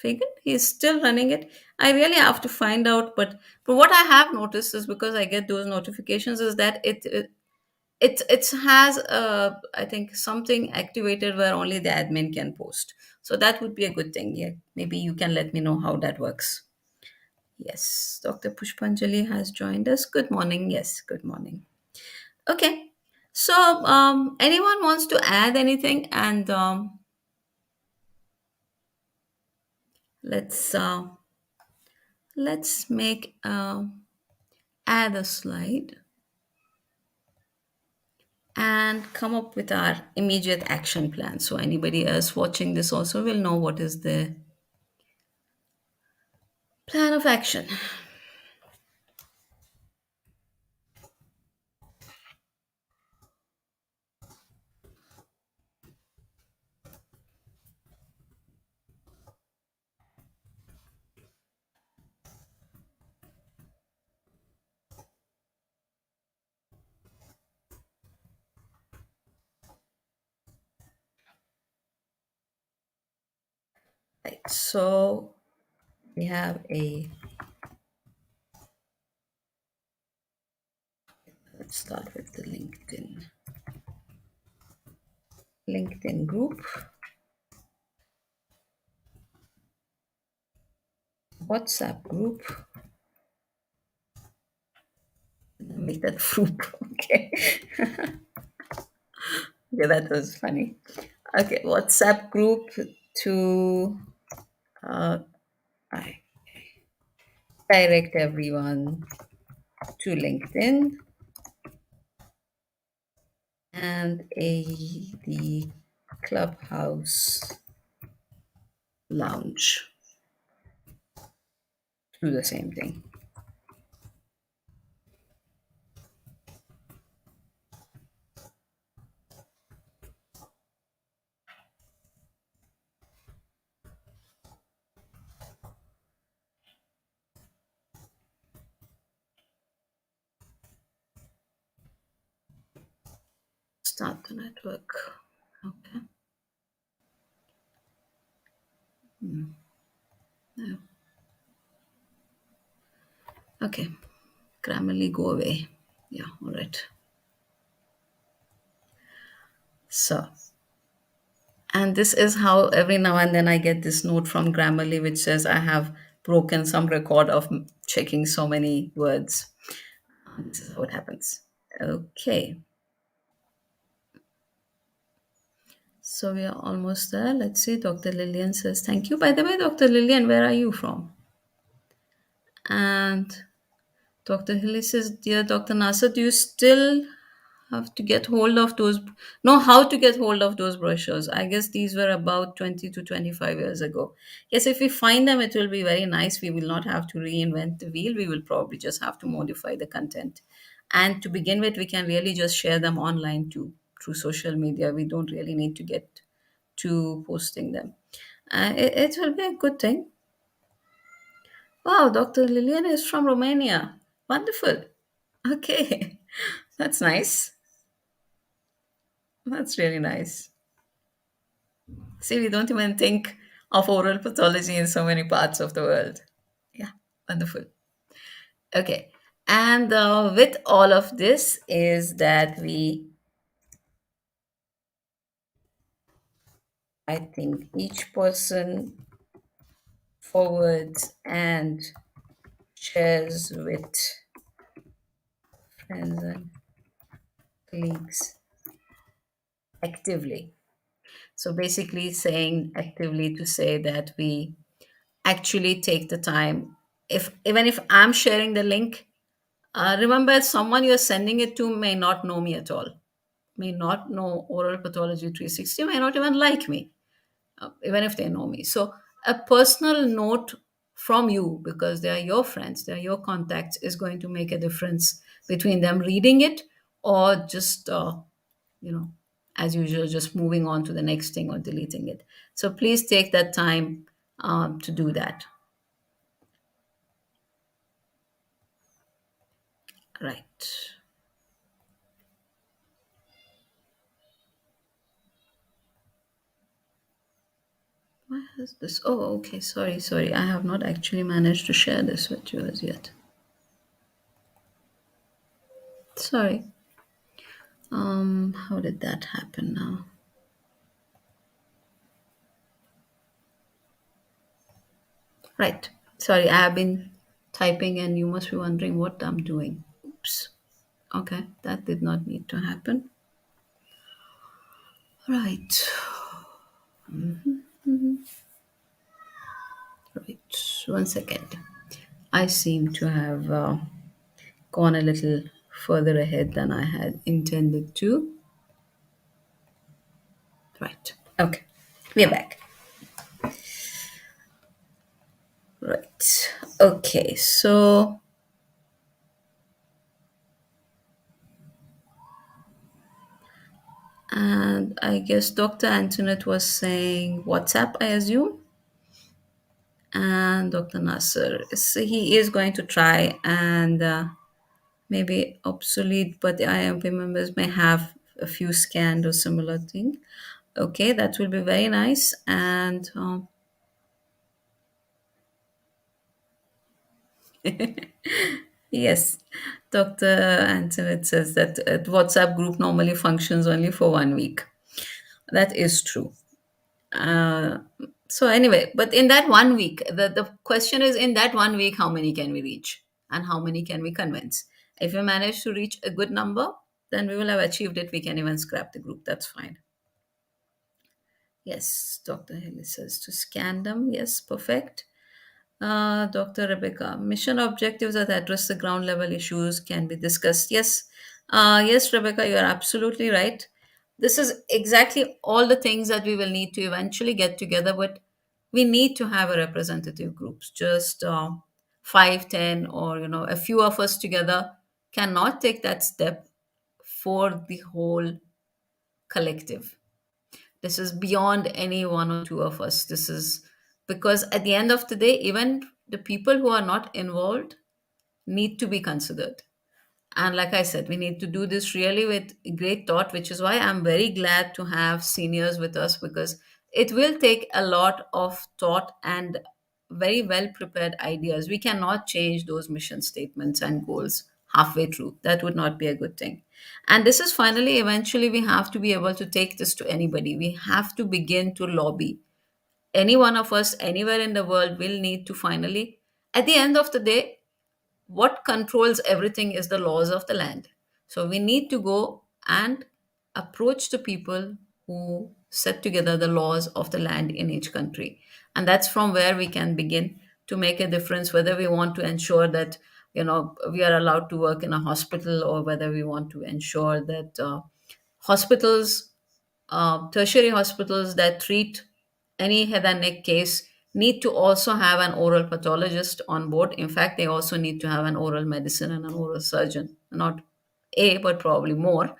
Fagan, he's still running it. I really have to find out, but what I have noticed is because I get those notifications is that it has I think something activated where only the admin can post. So that would be a good thing. Yeah, maybe you can let me know how that works. Yes, Dr. Pushpanjali has joined us. Good morning. Yes, good morning. Okay. So, anyone wants to add anything? And let's uh, let's make add a slide and come up with our immediate action plan. So anybody else watching this also will know what is the plan of action. Right. So we have a let's start with the LinkedIn group, WhatsApp group. Make that group. Okay. Yeah, that was funny. Okay, WhatsApp group to uh, I direct everyone to LinkedIn and the Clubhouse lounge. Do the same thing. Start the network. Okay. Yeah. Okay. Grammarly, go away. Yeah. All right. So, and this is how every now and then I get this note from Grammarly which says I have broken some record of checking so many words. This is how it happens. Okay. So we are almost there. Let's see. Dr. Lillian says, thank you. By the way, Dr. Lillian, where are you from? And Dr. Hilly says, dear Dr. Nasser, do you still have to get hold of those, know how to get hold of those brochures? I guess these were about 20 to 25 years ago. Yes, if we find them, it will be very nice. We will not have to reinvent the wheel. We will probably just have to modify the content. And to begin with, we can really just share them online too, through social media. We don't really need to get to posting them. It will be a good thing. Wow, Dr. Lilian is from Romania. Wonderful. Okay, that's nice. That's really nice. See, we don't even think of oral pathology in so many parts of the world. Yeah, wonderful. Okay, and with all of this is that I think each person forwards and shares with friends and colleagues actively. So basically, saying actively to say that we actually take the time. If even if I'm sharing the link, remember someone you're sending it to may not know me at all, may not know Oral Pathology 360, may not even like me, even if they know me. So a personal note from you, because they are your friends, they are your contacts, is going to make a difference between them reading it or just you know, as usual, just moving on to the next thing or deleting it. So please take that time to do that. Right. Why has this? Oh, okay. Sorry, sorry. I have not actually managed to share this with you as yet. Sorry. How did that happen now? Right. Sorry, I have been typing and you must be wondering what I'm doing. Oops. Okay, that did not need to happen. Right. Right. One second. I seem to have gone a little further ahead than I had intended to. Right. Okay. We're back. Right. Okay. So, and I guess Dr. Antoinette was saying WhatsApp, I assume. And Dr. Nasser, so he is going to try and maybe obsolete, but the IMP members may have a few scanned or similar thing. Okay, that will be very nice. And yes, Dr. Antoinette says that WhatsApp group normally functions only for 1 week. That is true. Uh, so anyway, but in that 1 week, the question is, in that 1 week, how many can we reach and how many can we convince? If we manage to reach a good number, then we will have achieved it. We can even scrap the group. That's fine. Yes, Dr. Haley says to scan them. Yes, perfect. Dr. Rebecca, mission objectives that address the ground level issues can be discussed. Yes, yes, Rebecca, you are absolutely right. This is exactly all the things that we will need to eventually get together, but we need to have a representative groups. Just 5, 10, or a few of us together cannot take that step for the whole collective. This is beyond any one or two of us. This is because at the end of the day, even the people who are not involved need to be considered. And like I said, we need to do this really with great thought, which is why I'm very glad to have seniors with us, because it will take a lot of thought and very well prepared ideas. We cannot change those mission statements and goals halfway through. That would not be a good thing. And this is finally, eventually, we have to be able to take this to anybody. We have to begin to lobby. Any one of us, anywhere in the world, will need to finally, at the end of the day, what controls everything is the laws of the land. So we need to go and approach the people who set together the laws of the land in each country. And that's from where we can begin to make a difference, whether we want to ensure that we are allowed to work in a hospital, or whether we want to ensure that hospitals, tertiary hospitals that treat any head and neck case, need to also have an oral pathologist on board. In fact, they also need to have an oral medicine and an oral surgeon, not a, but probably more.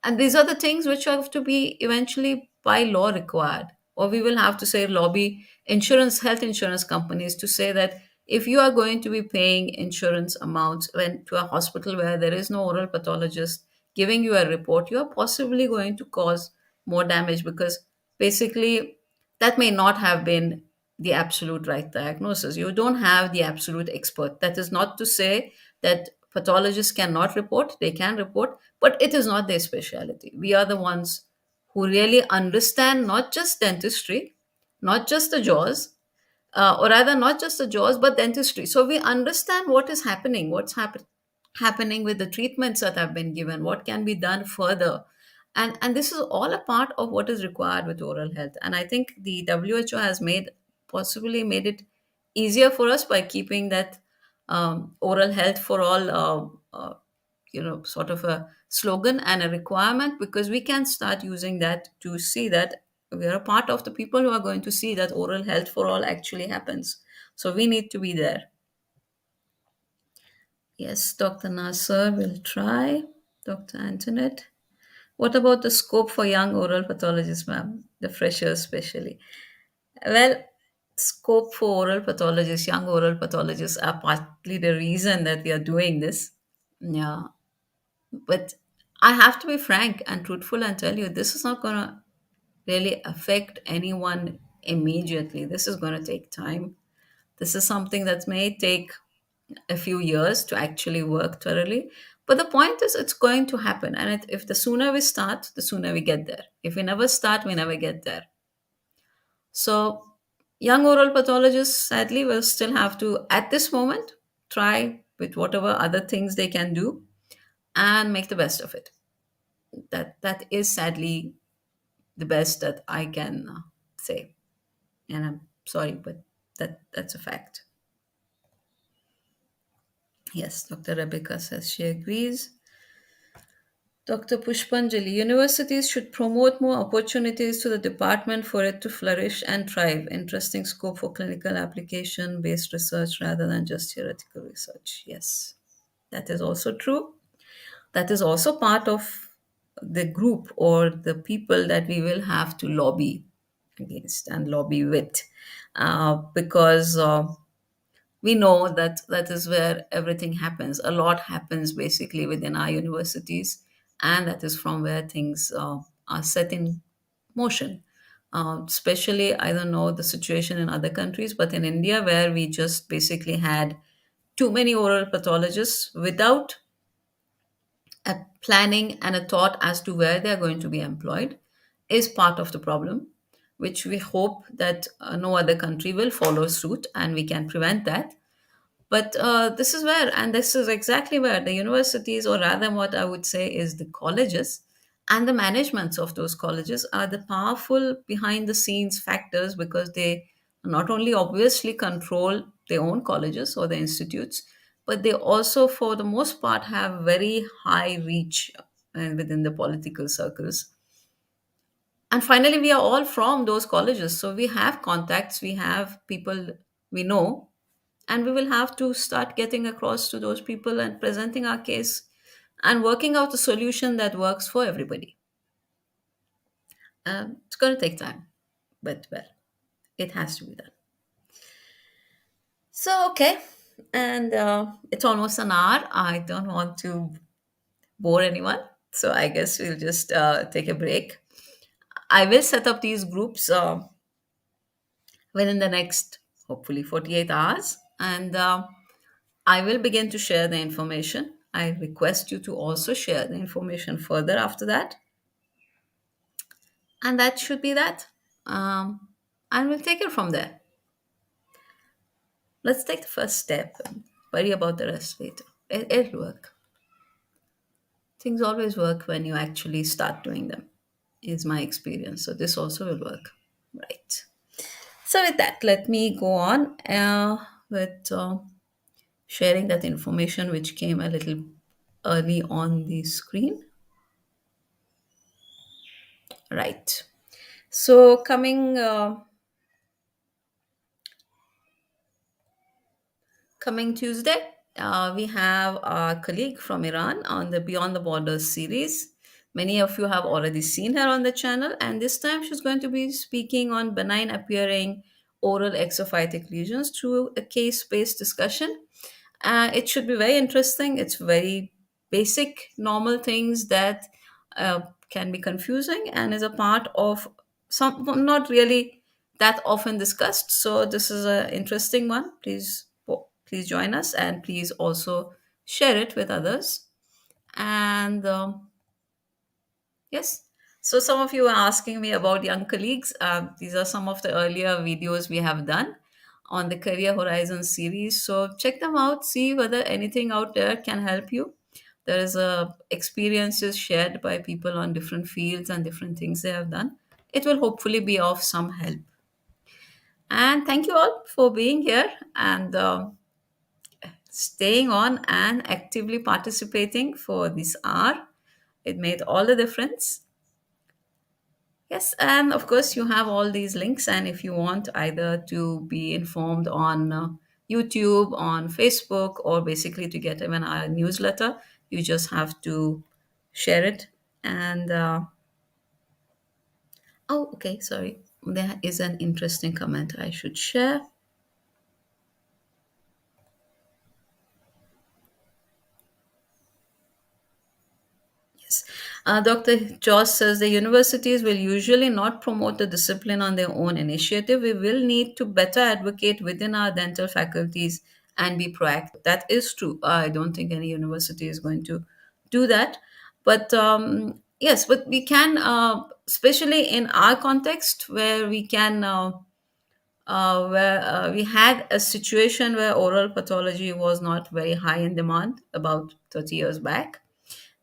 And these are the things which have to be eventually by law required, or we will have to say lobby health insurance companies to say that if you are going to be paying insurance amounts when to a hospital where there is no oral pathologist giving you a report, you are possibly going to cause more damage, because basically that may not have been the absolute right diagnosis. You don't have the absolute expert. That is not to say that pathologists cannot report, they can report, but it is not their specialty. We are the ones who really understand not just dentistry, not just the jaws, or rather not just the jaws but dentistry. So we understand what is happening, happening with the treatments that have been given, what can be done further. And this is all a part of what is required with oral health. And I think the WHO has possibly made it easier for us by keeping that oral health for all sort of a slogan and a requirement, because we can start using that to see that we are a part of the people who are going to see that oral health for all actually happens. So we need to be there. Yes, Dr. Nasser will try. Dr. Antoinette. What about the scope for young oral pathologists, ma'am? The freshers, especially. Well, scope for oral pathologists, young oral pathologists, are partly the reason that we are doing this. Yeah. But I have to be frank and truthful and tell you, this is not going to really affect anyone immediately. This is going to take time. This is something that may take a few years to actually work thoroughly. But the point is, it's going to happen. And if the sooner we start, the sooner we get there. If we never start, we never get there. So, young oral pathologists, sadly, will still have to, at this moment, try with whatever other things they can do and make the best of it. That is sadly the best that I can say. And I'm sorry, but that's a fact. Yes, Dr. Rebecca says she agrees. Dr. Pushpanjali, universities should promote more opportunities to the department for it to flourish and thrive. Interesting scope for clinical application based research rather than just theoretical research. Yes, that is also true. That is also part of the group or the people that we will have to lobby against and lobby with, because we know that that is where everything happens. A lot happens basically within our universities, and that is from where things are set in motion. Especially, I don't know the situation in other countries, but in India, where we just basically had too many oral pathologists without a planning and a thought as to where they are going to be employed, is part of the problem, which we hope that no other country will follow suit and we can prevent that. But this is where, and this is exactly where the universities, or rather, what I would say is the colleges and the managements of those colleges, are the powerful behind the scenes factors, because they not only obviously control their own colleges or the institutes, but they also, for the most part, have very high reach within the political circles. And finally, we are all from those colleges, so we have contacts, we have people we know, and we will have to start getting across to those people and presenting our case and working out a solution that works for everybody. It's going to take time, but well, it has to be done. So, okay, and it's almost an hour. I don't want to bore anyone, so I guess we'll just take a break. I will set up these groups within the next, hopefully, 48 hours, and I will begin to share the information. I request you to also share the information further after that. And that should be that. Um, and we'll take it from there. Let's take the first step and worry about the rest later. It'll work. Things always work when you actually start doing them, is my experience. So this also will work. Right. So, with that, let me go on with sharing that information which came a little early on the screen. Right. So, coming Tuesday, we have our colleague from Iran on the Beyond the Borders series. Many of you have already seen her on the channel, and this time she's going to be speaking on benign appearing oral exophytic lesions through a case based discussion. It should be very interesting. It's very basic, normal things that can be confusing and is a part of some not really that often discussed. So this is an interesting one. Please join us, and please also share it with others. And yes. So some of you are asking me about young colleagues. These are some of the earlier videos we have done on the Career Horizons series. So check them out, see whether anything out there can help you. There is experiences shared by people on different fields and different things they have done. It will hopefully be of some help. And thank you all for being here and staying on and actively participating for this hour. It made all the difference. Yes, and of course, you have all these links. And if you want either to be informed on YouTube, on Facebook, or basically to get even our newsletter, you just have to share it. And oh, okay, sorry. There is an interesting comment I should share. Yes. Dr. Joss says the universities will usually not promote the discipline on their own initiative. We will need to better advocate within our dental faculties and be proactive. That is true. I don't think any university is going to do that. But yes, but we can, especially in our context, where we can. Where we had a situation where oral pathology was not very high in demand about 30 years back.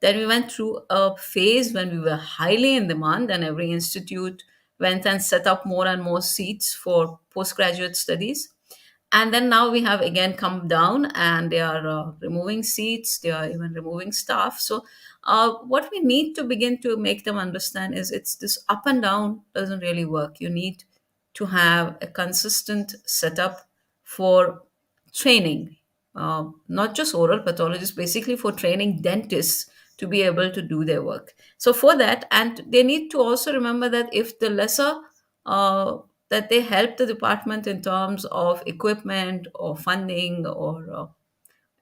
Then we went through a phase when we were highly in demand, and every institute went and set up more and more seats for postgraduate studies. And then now we have again come down, and they are removing seats, they are even removing staff. So what we need to begin to make them understand is it's this up and down doesn't really work. You need to have a consistent setup for training, not just oral pathologists, basically for training dentists to be able to do their work. So for that, and they need to also remember that if the lesser uh, that they help the department in terms of equipment or funding or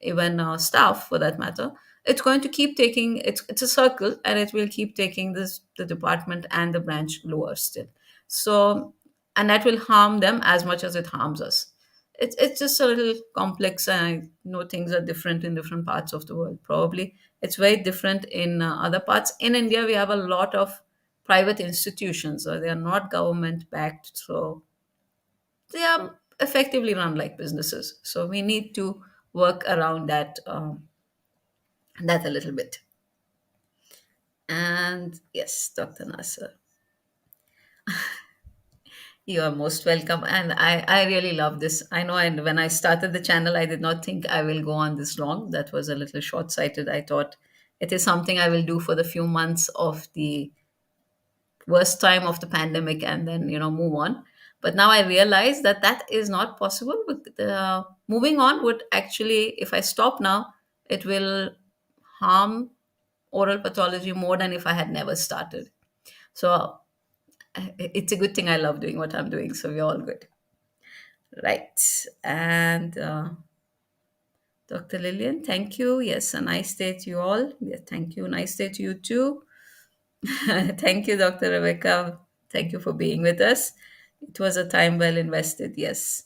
even staff for that matter, it's going to keep taking, it's a circle, and it will keep taking this the department and the branch lower still. So, and that will harm them as much as it harms us. It's just a little complex, and I know things are different in different parts of the world. Probably it's very different in other parts. In India, we have a lot of private institutions, so they are not government backed, so they are effectively run like businesses. So we need to work around that a little bit. And yes, Dr. Nasser, you are most welcome. And I really love this. I know, and when I started the channel, I did not think I will go on this long. That was a little short sighted. I thought it is something I will do for the few months of the worst time of the pandemic and then, move on. But now I realize that that is not possible. But moving on would actually, if I stop now, it will harm oral pathology more than if I had never started. So it's a good thing I love doing what I'm doing. So we're all good. Right. And Dr. Lillian, thank you. Yes, a nice day to you all. Yeah, thank you. Nice day to you too. Thank you, Dr. Rebecca. Thank you for being with us. It was a time well invested. Yes.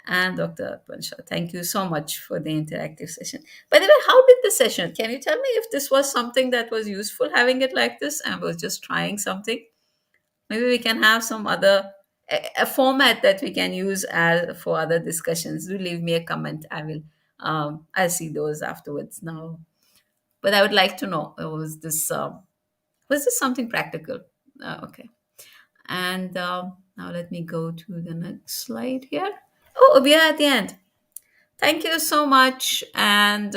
And Dr. Pansha, thank you so much for the interactive session. By the way, how did the session? Can you tell me if this was something that was useful having it like this and was just trying something? Maybe we can have some other a format that we can use as for other discussions. Do leave me a comment. I'll see those afterwards now. But I would like to know, was this something practical? Okay. And now let me go to the next slide here. Oh, we are at the end. Thank you so much, and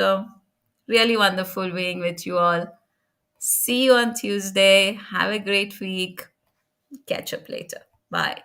really wonderful being with you all. See you on Tuesday. Have a great week. Catch up later. Bye.